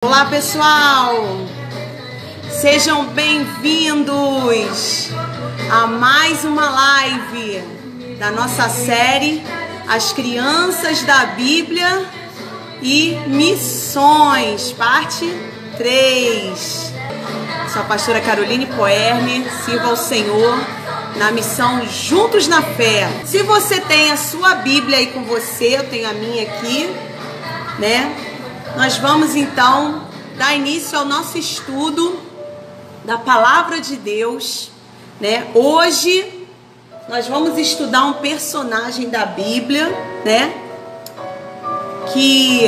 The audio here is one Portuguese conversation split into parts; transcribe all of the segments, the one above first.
Olá pessoal, sejam bem-vindos a mais uma live da nossa série As Crianças da Bíblia e Missões, parte 3. Sou a pastora Caroline Poerne, sirva ao Senhor na missão Juntos na Fé. Se você tem a sua Bíblia aí com você, eu tenho a minha aqui, né? Nós vamos então dar início ao nosso estudo da Palavra de Deus, né? Hoje nós vamos estudar um personagem da Bíblia, né? Que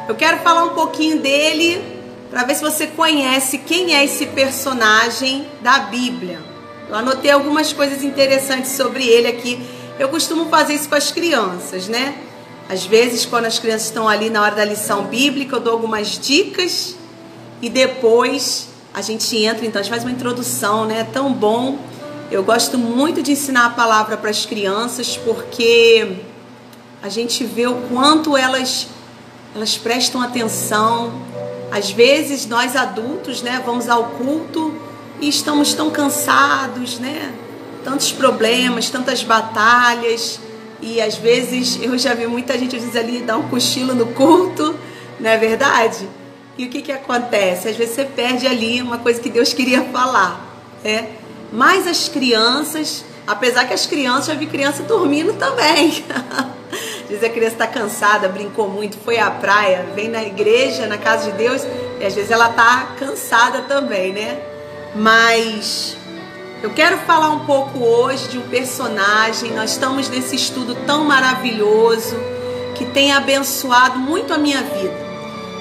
eu quero falar um pouquinho dele para ver se você conhece quem é esse personagem da Bíblia. Eu anotei algumas coisas interessantes sobre ele aqui. Eu costumo fazer isso com as crianças, né? Às vezes, quando as crianças estão ali na hora da lição bíblica, eu dou algumas dicas e depois a gente entra, então a gente faz uma introdução, né? É tão bom. Eu gosto muito de ensinar a palavra para as crianças porque a gente vê o quanto elas prestam atenção. Às vezes, nós adultos, né, vamos ao culto e estamos tão cansados, né? Tantos problemas, tantas batalhas. E às vezes eu já vi muita gente às vezes ali dar um cochilo no culto, não é verdade? E o que acontece? Às vezes você perde ali uma coisa que Deus queria falar, né? Mas as crianças, apesar que as crianças, já vi criança dormindo também. Às vezes a criança está cansada, brincou muito, foi à praia, vem na igreja, na casa de Deus, e às vezes ela está cansada também, né? Mas eu quero falar um pouco hoje de um personagem. Nós estamos nesse estudo tão maravilhoso que tem abençoado muito a minha vida.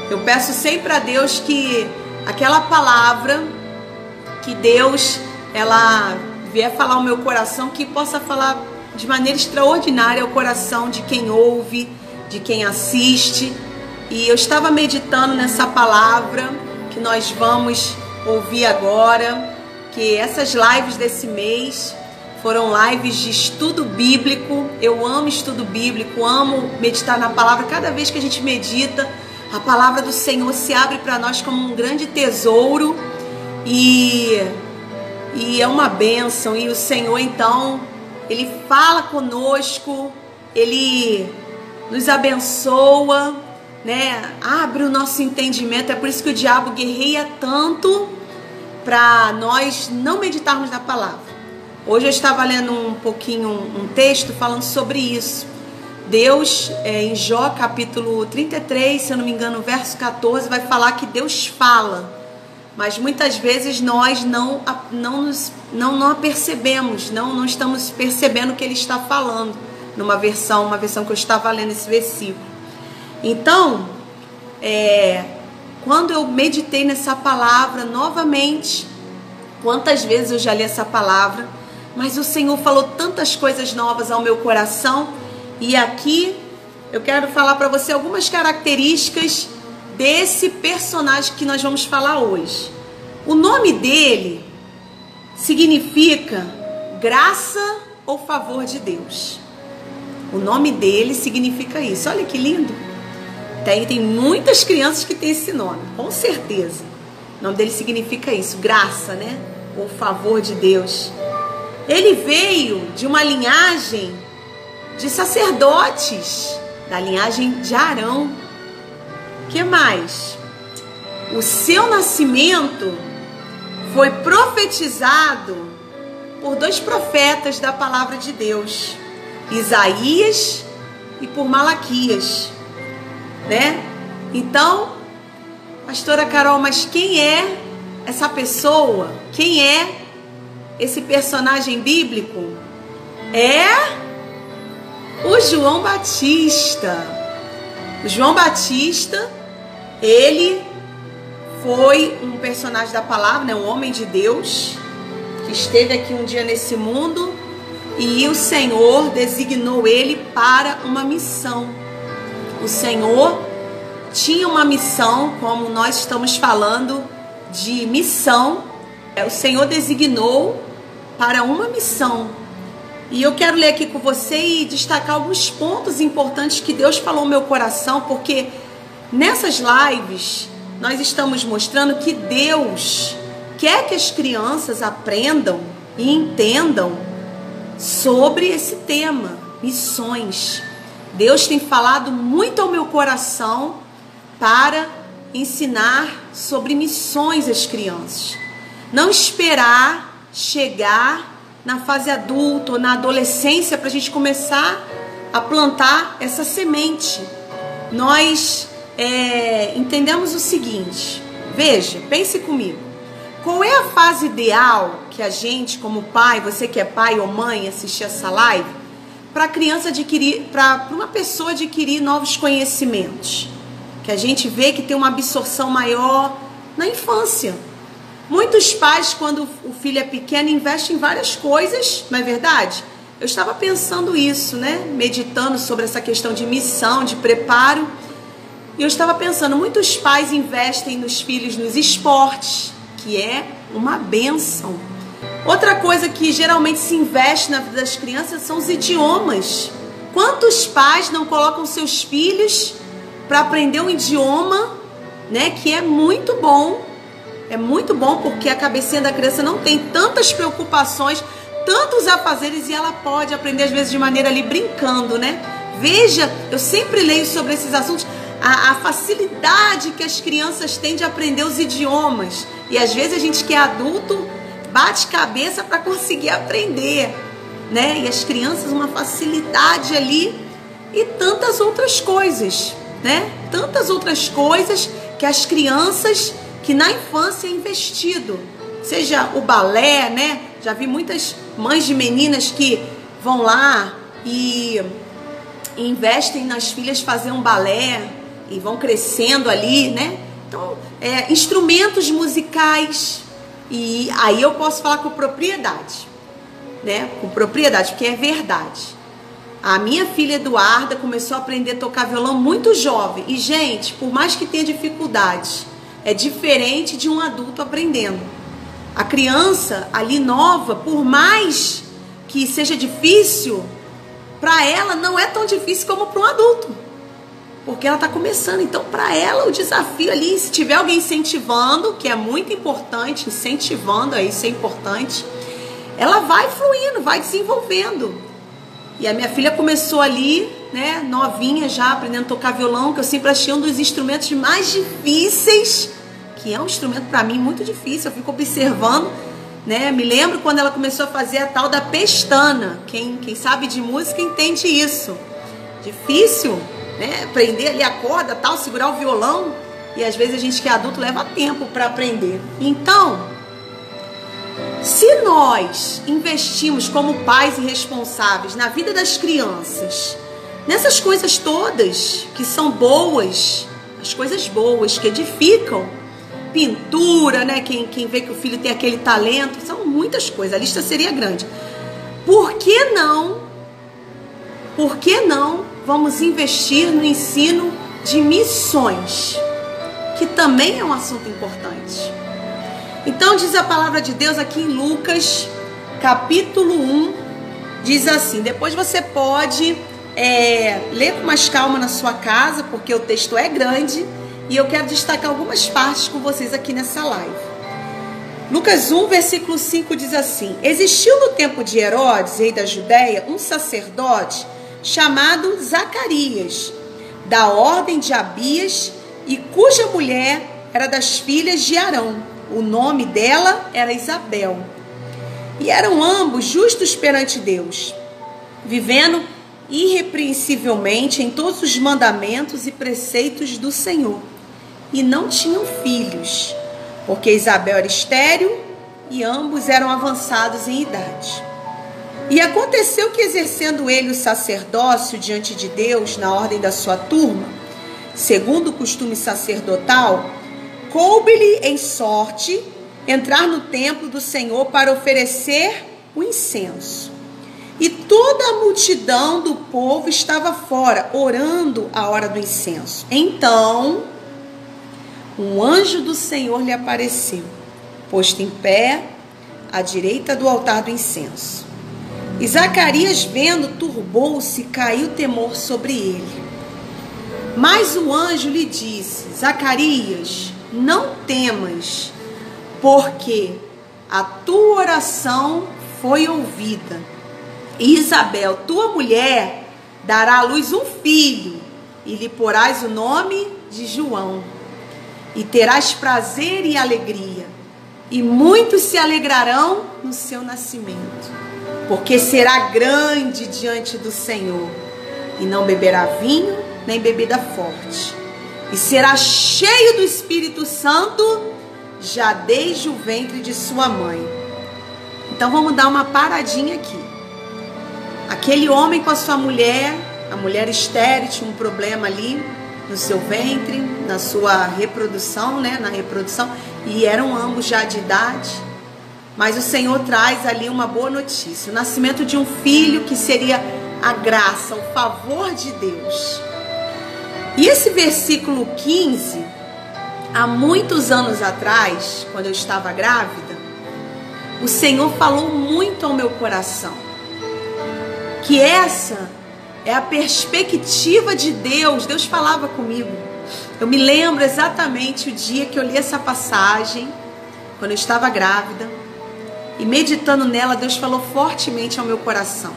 Eu peço sempre a Deus que aquela palavra que Deus vier falar ao meu coração, que possa falar de maneira extraordinária ao coração de quem ouve, de quem assiste. E eu estava meditando nessa palavra que nós vamos ouvir agora. Que essas lives desse mês foram lives de estudo bíblico. Eu amo estudo bíblico, amo meditar na palavra. Cada vez que a gente medita, a palavra do Senhor se abre para nós como um grande tesouro e é uma bênção. E o Senhor, então, Ele fala conosco, Ele nos abençoa, né? Abre o nosso entendimento. É por isso que o diabo guerreia tanto para nós não meditarmos na palavra. Hoje eu estava lendo um pouquinho um texto falando sobre isso. Deus, em Jó capítulo 33, se eu não me engano, verso 14, vai falar que Deus fala, mas muitas vezes nós não apercebemos, não estamos percebendo o que Ele está falando, uma versão que eu estava lendo esse versículo. Então, quando eu meditei nessa palavra novamente, quantas vezes eu já li essa palavra, mas o Senhor falou tantas coisas novas ao meu coração. E aqui eu quero falar para você algumas características desse personagem que nós vamos falar hoje. O nome dele significa graça ou favor de Deus. O nome dele significa isso. Olha que lindo. Tem muitas crianças que têm esse nome, com certeza. O nome dele significa isso, graça, né? Ou favor de Deus. Ele veio de uma linhagem de sacerdotes, da linhagem de Arão. O que mais? O seu nascimento foi profetizado por dois profetas da palavra de Deus, Isaías e por Malaquias. Né? Então, pastora Carol, mas quem é essa pessoa? Quem é esse personagem bíblico? É o João Batista. O João Batista, ele foi um personagem da palavra, né? Um homem de Deus que esteve aqui um dia nesse mundo e o Senhor designou ele para uma missão. O Senhor tinha uma missão, como nós estamos falando de missão. O Senhor designou para uma missão. E eu quero ler aqui com você e destacar alguns pontos importantes que Deus falou no meu coração, porque nessas lives nós estamos mostrando que Deus quer que as crianças aprendam e entendam sobre esse tema, missões. Deus tem falado muito ao meu coração para ensinar sobre missões às crianças. Não esperar chegar na fase adulta ou na adolescência para a gente começar a plantar essa semente. Nós entendemos o seguinte, veja, pense comigo. Qual é a fase ideal que a gente, como pai, você que é pai ou mãe, assistir essa live, para a criança adquirir, para uma pessoa adquirir novos conhecimentos? Que a gente vê que tem uma absorção maior na infância. Muitos pais, quando o filho é pequeno, investem em várias coisas, não é verdade? Eu estava pensando isso, né? Meditando sobre essa questão de missão, de preparo. E eu estava pensando, muitos pais investem nos filhos nos esportes, que é uma bênção. Outra coisa que geralmente se investe na vida das crianças são os idiomas. Quantos pais não colocam seus filhos para aprender um idioma, né, que é muito bom? É muito bom porque a cabecinha da criança não tem tantas preocupações, tantos afazeres, e ela pode aprender às vezes de maneira ali brincando, né? Veja, eu sempre leio sobre esses assuntos, a facilidade que as crianças têm de aprender os idiomas. E às vezes a gente que é adulto bate cabeça para conseguir aprender, né? E as crianças uma facilidade ali e tantas outras coisas, né? Tantas outras coisas que as crianças, que na infância é investido. Seja o balé, né? Já vi muitas mães de meninas que vão lá e investem nas filhas fazer um balé e vão crescendo ali, né? Então, instrumentos musicais. E aí eu posso falar com propriedade, né? Com propriedade, porque é verdade. A minha filha Eduarda começou a aprender a tocar violão muito jovem. E, gente, por mais que tenha dificuldade, é diferente de um adulto aprendendo. A criança ali nova, por mais que seja difícil, para ela não é tão difícil como para um adulto. Porque ela está começando. Então, para ela, o desafio ali, se tiver alguém incentivando, que é muito importante, incentivando, isso é importante, ela vai fluindo, vai desenvolvendo. E a minha filha começou ali, né, novinha já, aprendendo a tocar violão, que eu sempre achei um dos instrumentos mais difíceis, que é um instrumento para mim muito difícil, eu fico observando, né? Me lembro quando ela começou a fazer a tal da pestana. Quem sabe de música entende isso. Difícil, né? Prender ali a corda, tal, segurar o violão. E às vezes a gente que é adulto leva tempo para aprender. Então, se nós investimos como pais e responsáveis na vida das crianças, nessas coisas todas que são boas, as coisas boas que edificam, pintura, né? Quem vê que o filho tem aquele talento, são muitas coisas, a lista seria grande. Por que não vamos investir no ensino de missões, que também é um assunto importante? Então diz a palavra de Deus aqui em Lucas, capítulo 1, diz assim, depois você pode ler com mais calma na sua casa, porque o texto é grande, e eu quero destacar algumas partes com vocês aqui nessa live. Lucas 1, versículo 5 diz assim, existiu no tempo de Herodes, rei da Judéia, um sacerdote chamado Zacarias, da ordem de Abias, e cuja mulher era das filhas de Arão. O nome dela era Isabel. E eram ambos justos perante Deus, vivendo irrepreensivelmente em todos os mandamentos e preceitos do Senhor. E não tinham filhos, porque Isabel era estéril e ambos eram avançados em idade. E aconteceu que, exercendo ele o sacerdócio diante de Deus na ordem da sua turma, segundo o costume sacerdotal, coube-lhe em sorte entrar no templo do Senhor para oferecer o incenso. E toda a multidão do povo estava fora, orando a hora do incenso. Então, um anjo do Senhor lhe apareceu, posto em pé à direita do altar do incenso. E Zacarias, vendo, turbou-se e caiu temor sobre ele. Mas o anjo lhe disse, Zacarias, não temas, porque a tua oração foi ouvida. E Isabel, tua mulher, dará à luz um filho, e lhe porás o nome de João. E terás prazer e alegria, e muitos se alegrarão no seu nascimento, porque será grande diante do Senhor, e não beberá vinho nem bebida forte, e será cheio do Espírito Santo já desde o ventre de sua mãe. Então vamos dar uma paradinha aqui. Aquele homem com a sua mulher, a mulher estéril, tinha um problema ali no seu ventre, na sua reprodução, né? Na reprodução, e eram ambos já de idade. Mas o Senhor traz ali uma boa notícia: o nascimento de um filho que seria a graça, o favor de Deus. E esse versículo 15, há muitos anos atrás, quando eu estava grávida, o Senhor falou muito ao meu coração, que essa é a perspectiva de Deus. Deus falava comigo. Eu me lembro exatamente o dia que eu li essa passagem, quando eu estava grávida, e meditando nela, Deus falou fortemente ao meu coração.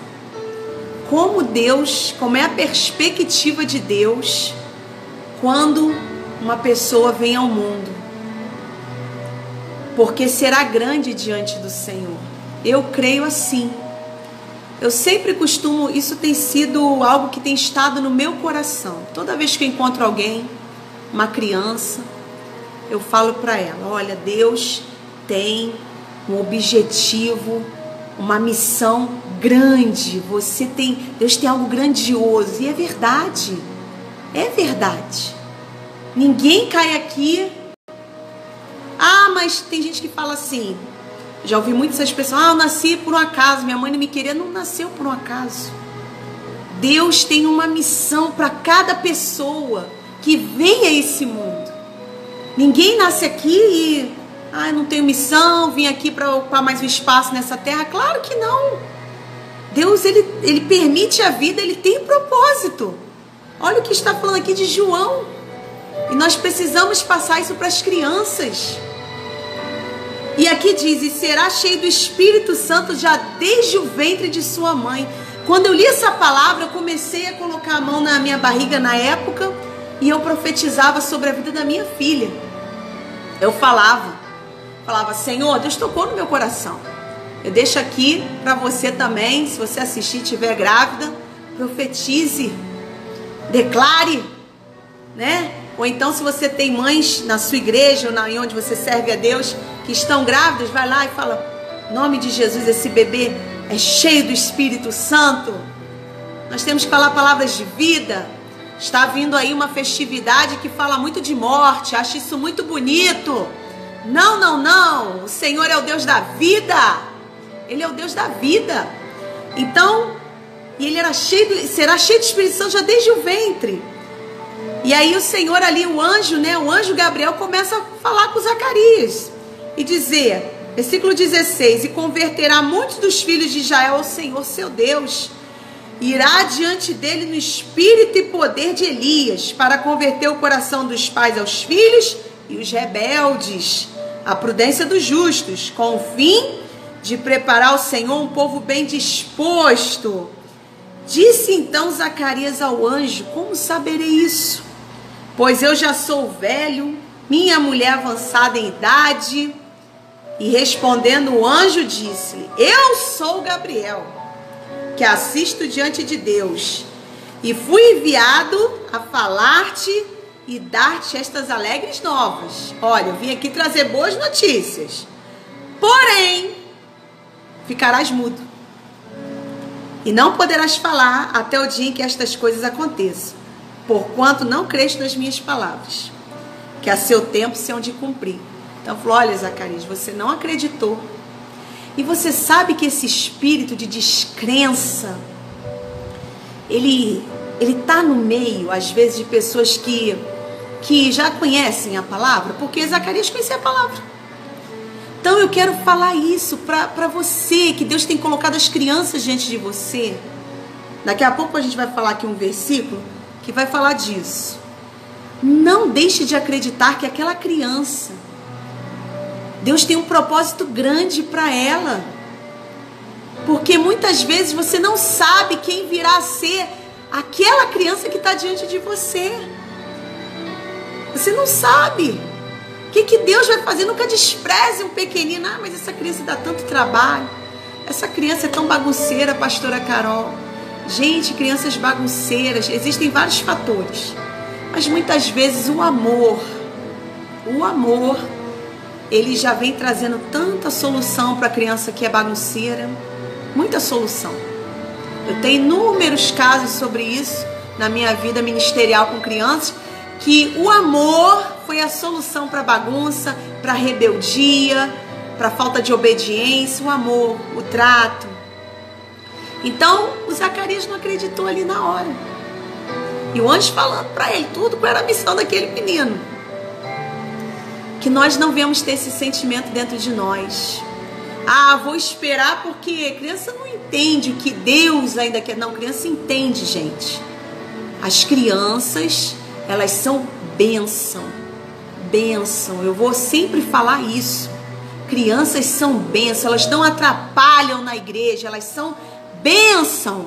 Como é a perspectiva de Deus quando uma pessoa vem ao mundo. Porque será grande diante do Senhor. Eu creio assim. Eu sempre costumo, isso tem sido algo que tem estado no meu coração. Toda vez que eu encontro alguém, uma criança, eu falo para ela: olha, Deus tem um objetivo, uma missão grande. Deus tem algo grandioso. E é verdade. É verdade. Ninguém cai aqui. Ah, mas tem gente que fala assim. Já ouvi muitas expressões: eu nasci por um acaso, minha mãe não me queria. Não nasceu por um acaso. Deus tem uma missão para cada pessoa que vem a esse mundo. Ninguém nasce aqui e não tenho missão, vim aqui para ocupar mais um espaço nessa terra. Claro que não. Deus, ele permite a vida, ele tem propósito. Olha o que está falando aqui de João. E nós precisamos passar isso para as crianças. E aqui diz: e será cheio do Espírito Santo já desde o ventre de sua mãe. Quando eu li essa palavra, eu comecei a colocar a mão na minha barriga na época, e eu profetizava sobre a vida da minha filha. Eu falava: Senhor, Deus tocou no meu coração. Eu deixo aqui para você também, se você assistir e estiver grávida, profetize, declare, né? Ou então, se você tem mães na sua igreja ou em onde você serve a Deus que estão grávidas, vai lá e fala: em nome de Jesus, esse bebê é cheio do Espírito Santo. Nós temos que falar palavras de vida. Está vindo aí uma festividade que fala muito de morte. Acho isso muito bonito. Não, não, não. O Senhor é o Deus da vida. Ele é o Deus da vida. Então, e ele será cheio de Espírito Santo já desde o ventre. E aí o Senhor ali, o anjo Gabriel começa a falar com Zacarias e dizer, versículo 16: e converterá muitos dos filhos de Israel ao Senhor seu Deus. Irá diante dele no espírito e poder de Elias, para converter o coração dos pais aos filhos e os rebeldes à prudência dos justos, com o fim de preparar ao Senhor um povo bem disposto. Disse então Zacarias ao anjo: como saberei isso? Pois eu já sou velho, minha mulher avançada em idade. E respondendo o anjo disse-lhe: eu sou Gabriel, que assisto diante de Deus, e fui enviado a falar-te e dar-te estas alegres novas. Olha, eu vim aqui trazer boas notícias. Porém, ficarás mudo, e não poderás falar até o dia em que estas coisas aconteçam, porquanto não creste nas minhas palavras, que a seu tempo se hão de cumprir. Então falou: olha, Zacarias, você não acreditou. E você sabe que esse espírito de descrença, ele está no meio, às vezes, de pessoas que já conhecem a palavra, porque Zacarias conhecia a palavra. Então eu quero falar isso para você, que Deus tem colocado as crianças diante de você. Daqui a pouco a gente vai falar aqui um versículo que vai falar disso. Não deixe de acreditar que aquela criança, Deus tem um propósito grande para ela. Porque muitas vezes você não sabe quem virá a ser aquela criança que está diante de você. Você não sabe. O que Deus vai fazer? Nunca despreze um pequenino. Ah, mas essa criança dá tanto trabalho. Essa criança é tão bagunceira, pastora Carol. Gente, crianças bagunceiras, existem vários fatores. Mas muitas vezes o amor, ele já vem trazendo tanta solução para a criança que é bagunceira. Muita solução. Eu tenho inúmeros casos sobre isso na minha vida ministerial com crianças, que o amor foi a solução para a bagunça, para a rebeldia, para a falta de obediência, o amor, o trato. Então, o Zacarias não acreditou ali na hora. E o anjo falando para ele tudo qual era a missão daquele menino. Que nós não venhamos ter esse sentimento dentro de nós. Ah, vou esperar porque criança não entende o que Deus ainda quer. Não, criança entende, gente. As crianças, elas são bênção. Bênção. Eu vou sempre falar isso. Crianças são bênção. Elas não atrapalham na igreja. Elas são bênção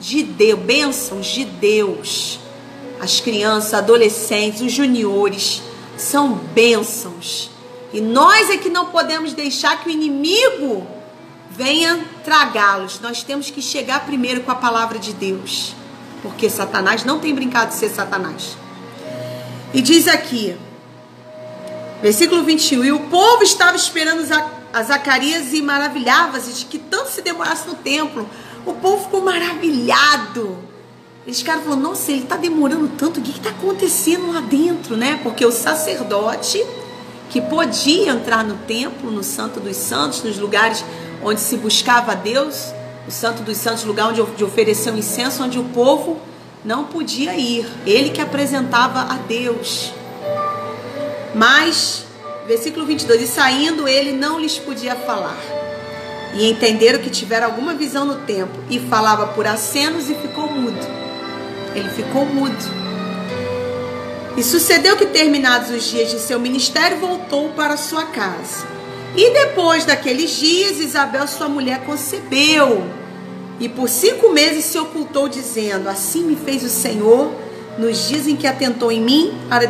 de Deus. Bênçãos de Deus. As crianças, adolescentes, os juniores são bênçãos. E nós é que não podemos deixar que o inimigo venha tragá-los. Nós temos que chegar primeiro com a palavra de Deus. Porque Satanás não tem brincado de ser Satanás. E diz aqui, versículo 21. E o povo estava esperando a Zacarias e maravilhava-se de que tanto se demorasse no templo. O povo ficou maravilhado. Esse cara falou, nossa, ele está demorando tanto. O que está acontecendo lá dentro, né? Porque o sacerdote que podia entrar no templo, no Santo dos Santos, nos lugares onde se buscava a Deus, o Santo dos Santos, lugar onde oferecer um incenso, onde o povo não podia ir. Ele que apresentava a Deus. Mas, versículo 22, e saindo ele não lhes podia falar. E entenderam que tiveram alguma visão no templo, e falava por acenos e ficou mudo. Ele ficou mudo. E sucedeu que, terminados os dias de seu ministério, voltou para sua casa. E depois daqueles dias, Isabel, sua mulher, concebeu. E por 5 meses se ocultou, dizendo, assim me fez o Senhor, nos dias em que atentou em mim, para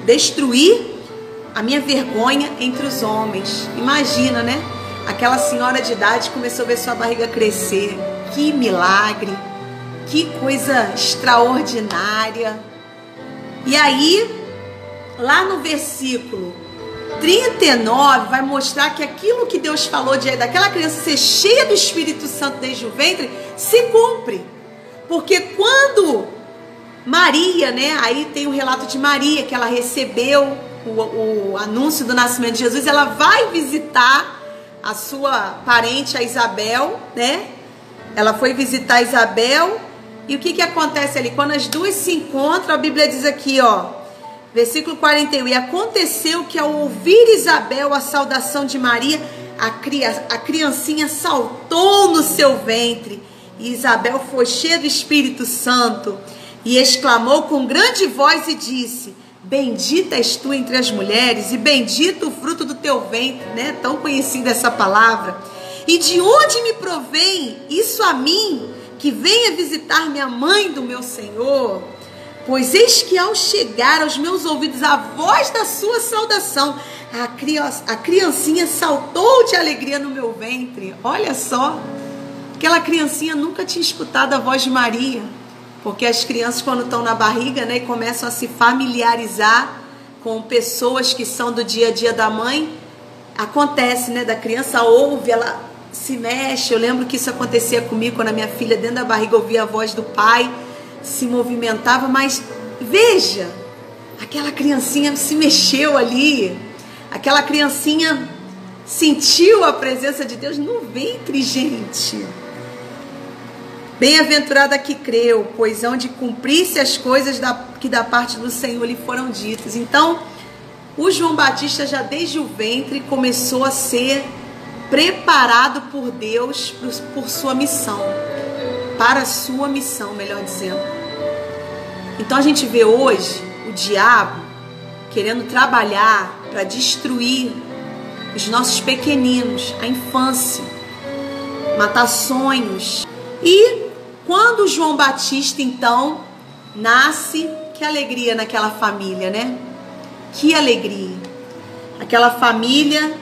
destruir a minha vergonha entre os homens. Imagina, né? Aquela senhora de idade começou a ver sua barriga crescer. Que milagre! Que coisa extraordinária! E aí, lá no versículo 39, vai mostrar que aquilo que Deus falou daquela criança ser cheia do Espírito Santo desde o ventre, se cumpre. Porque quando Maria, né, aí tem o relato de Maria, que ela recebeu o anúncio do nascimento de Jesus, ela vai visitar a sua parente, a Isabel, né? Ela foi visitar Isabel. E o que acontece ali? Quando as duas se encontram, a Bíblia diz aqui, ó, versículo 41, e aconteceu que ao ouvir Isabel a saudação de Maria, a criancinha saltou no seu ventre, e Isabel foi cheia do Espírito Santo, e exclamou com grande voz e disse, bendita és tu entre as mulheres, e bendito o fruto do teu ventre, né? Tão conhecida essa palavra. E de onde me provém isso a mim, que venha visitar minha mãe do meu Senhor? Pois eis que ao chegar aos meus ouvidos a voz da sua saudação, a criancinha saltou de alegria no meu ventre. Olha só, aquela criancinha nunca tinha escutado a voz de Maria, porque as crianças quando estão na barriga, né, começam a se familiarizar com pessoas que são do dia a dia da mãe, acontece, né, da criança ouve, ela se mexe. Eu lembro que isso acontecia comigo quando a minha filha dentro da barriga ouvia a voz do pai, se movimentava, mas veja, aquela criancinha se mexeu ali, aquela criancinha sentiu a presença de Deus no ventre, gente. Bem-aventurada que creu, pois hão de cumprir-se as coisas que da parte do Senhor lhe foram ditas. Então, o João Batista já desde o ventre começou a ser preparado por Deus por sua missão, para a sua missão, melhor dizendo. Então a gente vê hoje o diabo querendo trabalhar para destruir os nossos pequeninos, a infância, matar sonhos. E quando João Batista, então, nasce, que alegria naquela família, né? Que alegria. Aquela família,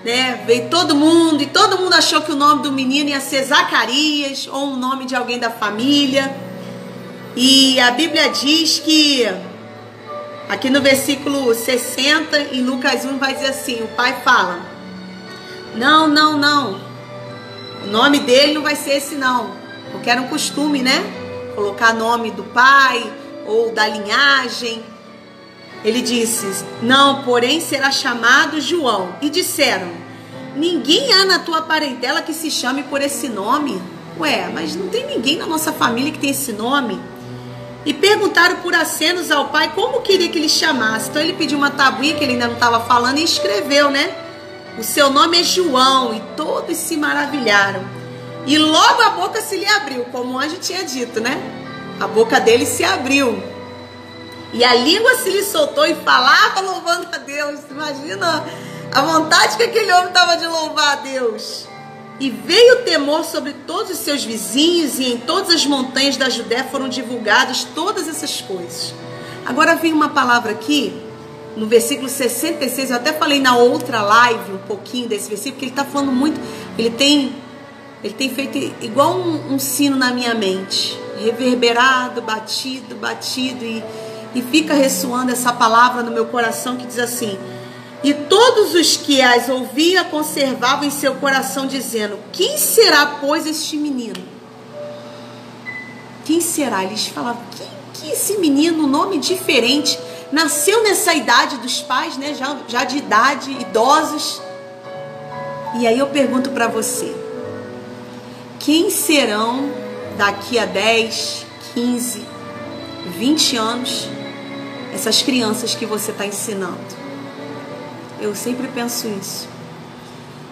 né? Veio todo mundo, e todo mundo achou que o nome do menino ia ser Zacarias, ou o nome de alguém da família. E a Bíblia diz que, aqui no versículo 60, em Lucas 1, vai dizer assim, o pai fala, não, o nome dele não vai ser esse não, porque era um costume, né? Colocar nome do pai ou da linhagem. Ele disse, não, porém será chamado João. E disseram, ninguém há na tua parentela que se chame por esse nome. Ué, mas não tem ninguém na nossa família que tem esse nome. E perguntaram por acenos ao pai como queria que ele chamasse. Então ele pediu uma tabuinha que ele ainda não estava falando e escreveu, né? O seu nome é João. E todos se maravilharam. E logo a boca se lhe abriu, como o anjo tinha dito, né? A boca dele se abriu. E a língua se lhe soltou e falava louvando a Deus. Imagina a vontade que aquele homem estava de louvar a Deus. E veio o temor sobre todos os seus vizinhos, e em todas as montanhas da Judéia foram divulgadas todas essas coisas. Agora vem uma palavra aqui, no versículo 66, eu até falei na outra live um pouquinho desse versículo, porque ele está falando muito, ele tem feito igual um sino na minha mente, reverberado, batido, e fica ressoando essa palavra no meu coração que diz assim, e todos os que as ouviam conservavam em seu coração, dizendo, quem será, pois, este menino? Quem será? Eles falavam, que esse menino, um nome diferente, nasceu nessa idade dos pais, né? Já de idade, idosos. E aí eu pergunto para você, quem serão daqui a 10, 15, 20 anos essas crianças que você está ensinando? Eu sempre penso isso.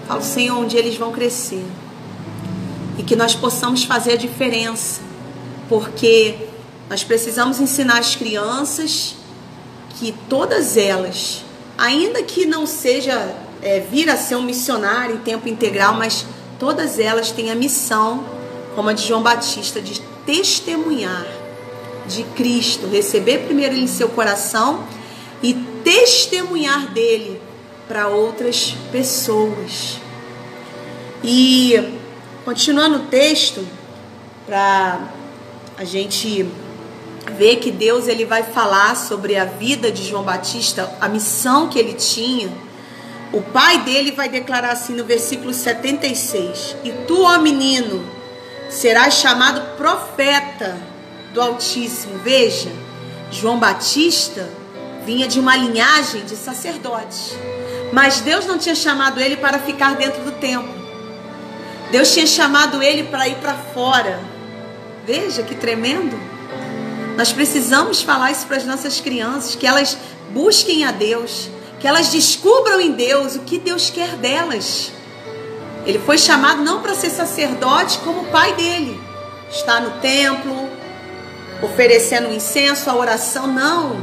Falo, Senhor, onde eles vão crescer. E que nós possamos fazer a diferença. Porque nós precisamos ensinar as crianças que todas elas, ainda que não seja vir a ser um missionário em tempo integral, mas todas elas têm a missão, como a de João Batista, de testemunhar de Cristo. Receber primeiro ele em seu coração e testemunhar dele para outras pessoas. E continuando o texto, para a gente ver que Deus ele vai falar sobre a vida de João Batista, a missão que ele tinha. O pai dele vai declarar assim no versículo 76, e tu, ó menino, serás chamado profeta do Altíssimo. Veja, João Batista vinha de uma linhagem de sacerdotes. Mas Deus não tinha chamado ele para ficar dentro do templo. Deus tinha chamado ele para ir para fora. Veja que tremendo. Nós precisamos falar isso para as nossas crianças, que elas busquem a Deus, que elas descubram em Deus o que Deus quer delas. Ele foi chamado não para ser sacerdote como o pai dele. Está no templo, oferecendo incenso, a oração. Não,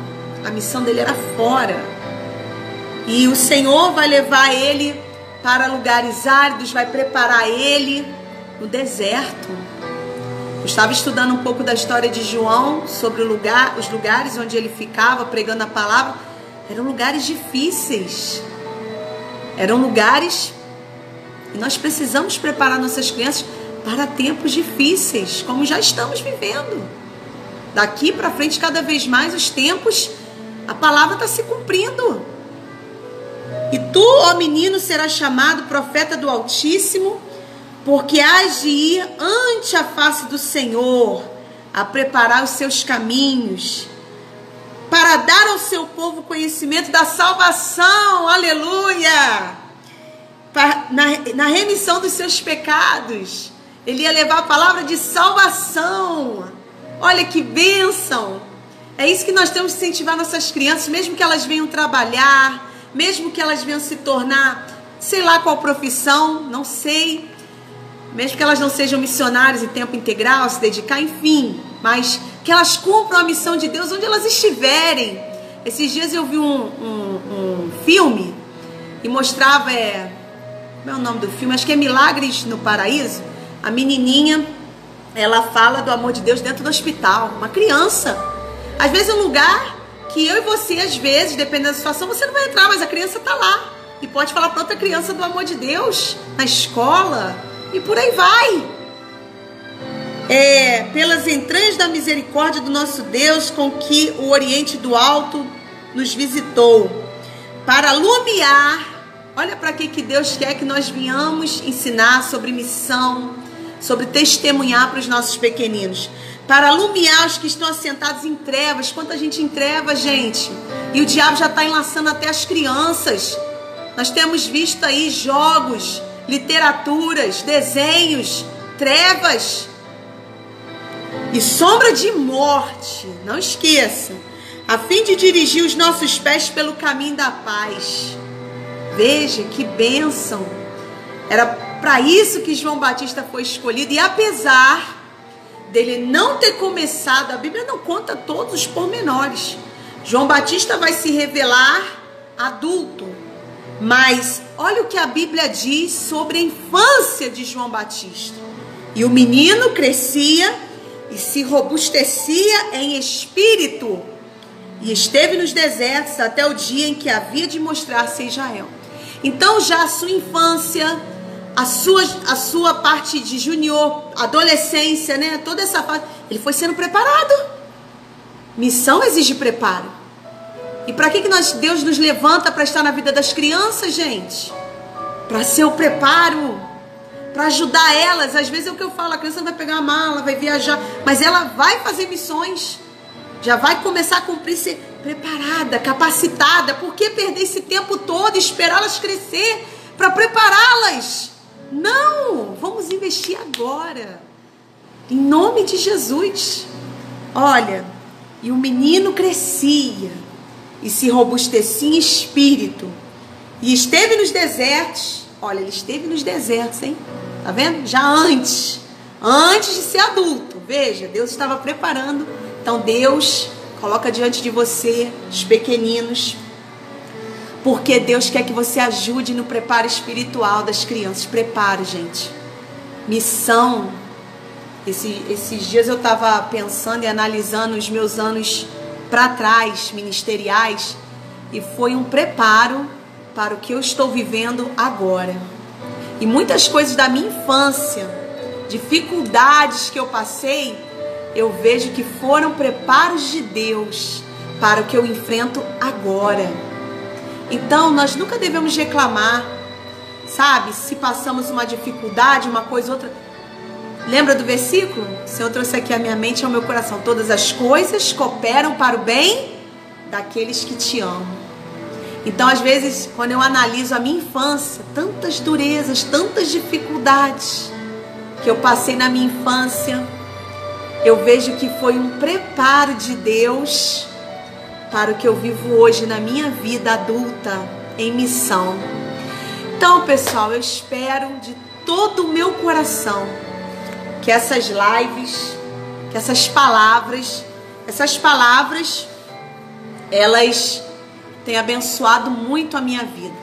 a missão dele era fora. E o Senhor vai levar ele para lugares áridos, vai preparar ele no deserto. Eu estava estudando um pouco da história de João, sobre os lugares onde ele ficava pregando a palavra. Eram lugares difíceis. Eram lugares... E nós precisamos preparar nossas crianças para tempos difíceis, como já estamos vivendo. Daqui para frente, cada vez mais, os tempos, a palavra está se cumprindo. E tu, ó menino, serás chamado profeta do Altíssimo, porque hás de ir ante a face do Senhor, a preparar os seus caminhos, para dar ao seu povo conhecimento da salvação, aleluia, na remissão dos seus pecados. Ele ia levar a palavra de salvação. Olha que bênção. É isso que nós temos que incentivar nossas crianças, mesmo que elas venham trabalhar, mesmo que elas venham se tornar, sei lá qual profissão, não sei, mesmo que elas não sejam missionárias em tempo integral, se dedicar, enfim, mas que elas cumpram a missão de Deus onde elas estiverem. Esses dias eu vi um filme e mostrava, como é o nome do filme? Acho que é Milagres no Paraíso. A menininha, ela fala do amor de Deus dentro do hospital, uma criança. Às vezes é um lugar que eu e você, às vezes, dependendo da situação, você não vai entrar, mas a criança está lá. E pode falar para outra criança do amor de Deus, na escola, e por aí vai. Pelas entranhas da misericórdia do nosso Deus, com que o Oriente do Alto nos visitou, para alumiar. Olha para que Deus quer que nós venhamos ensinar sobre missão, sobre testemunhar para os nossos pequeninos. Para alumiar os que estão assentados em trevas. Quanta gente em trevas, gente. E o diabo já está enlaçando até as crianças. Nós temos visto aí jogos, literaturas, desenhos, trevas e sombra de morte. Não esqueça. A fim de dirigir os nossos pés pelo caminho da paz. Veja que bênção. Era para isso que João Batista foi escolhido. E apesar dele não ter começado, a Bíblia não conta todos os pormenores. João Batista vai se revelar adulto. Mas olha o que a Bíblia diz sobre a infância de João Batista. E o menino crescia e se robustecia em espírito. E esteve nos desertos até o dia em que havia de mostrar-se a Israel. Então já a sua infância, a sua parte de junior, adolescência, né? Toda essa fase, ele foi sendo preparado. Missão exige preparo. E para que Deus nos levanta para estar na vida das crianças, gente? Para ser o preparo, para ajudar elas. Às vezes é o que eu falo, a criança vai pegar uma mala, vai viajar, mas ela vai fazer missões. Já vai começar a cumprir, ser preparada, capacitada. Por que perder esse tempo todo, esperá-las crescer para prepará-las? Não, vamos investir agora. Em nome de Jesus. Olha, e o menino crescia e se robustecia em espírito. E esteve nos desertos. Olha, ele esteve nos desertos, hein? Tá vendo? Já antes de ser adulto. Veja, Deus estava preparando. Então Deus coloca diante de você os pequeninos, porque Deus quer que você ajude no preparo espiritual das crianças. Preparo, gente. Missão. Esses dias eu estava pensando e analisando os meus anos para trás, ministeriais, e foi um preparo para o que eu estou vivendo agora. E muitas coisas da minha infância, dificuldades que eu passei, eu vejo que foram preparos de Deus para o que eu enfrento agora. Então, nós nunca devemos reclamar, sabe? Se passamos uma dificuldade, uma coisa, outra. Lembra do versículo? O Senhor trouxe aqui à minha mente e ao meu coração. Todas as coisas cooperam para o bem daqueles que te amam. Então, às vezes, quando eu analiso a minha infância, tantas durezas, tantas dificuldades que eu passei na minha infância, eu vejo que foi um preparo de Deus para o que eu vivo hoje na minha vida adulta, em missão. Então, pessoal, eu espero de todo o meu coração que essas lives, que essas palavras, elas tenham abençoado muito a minha vida.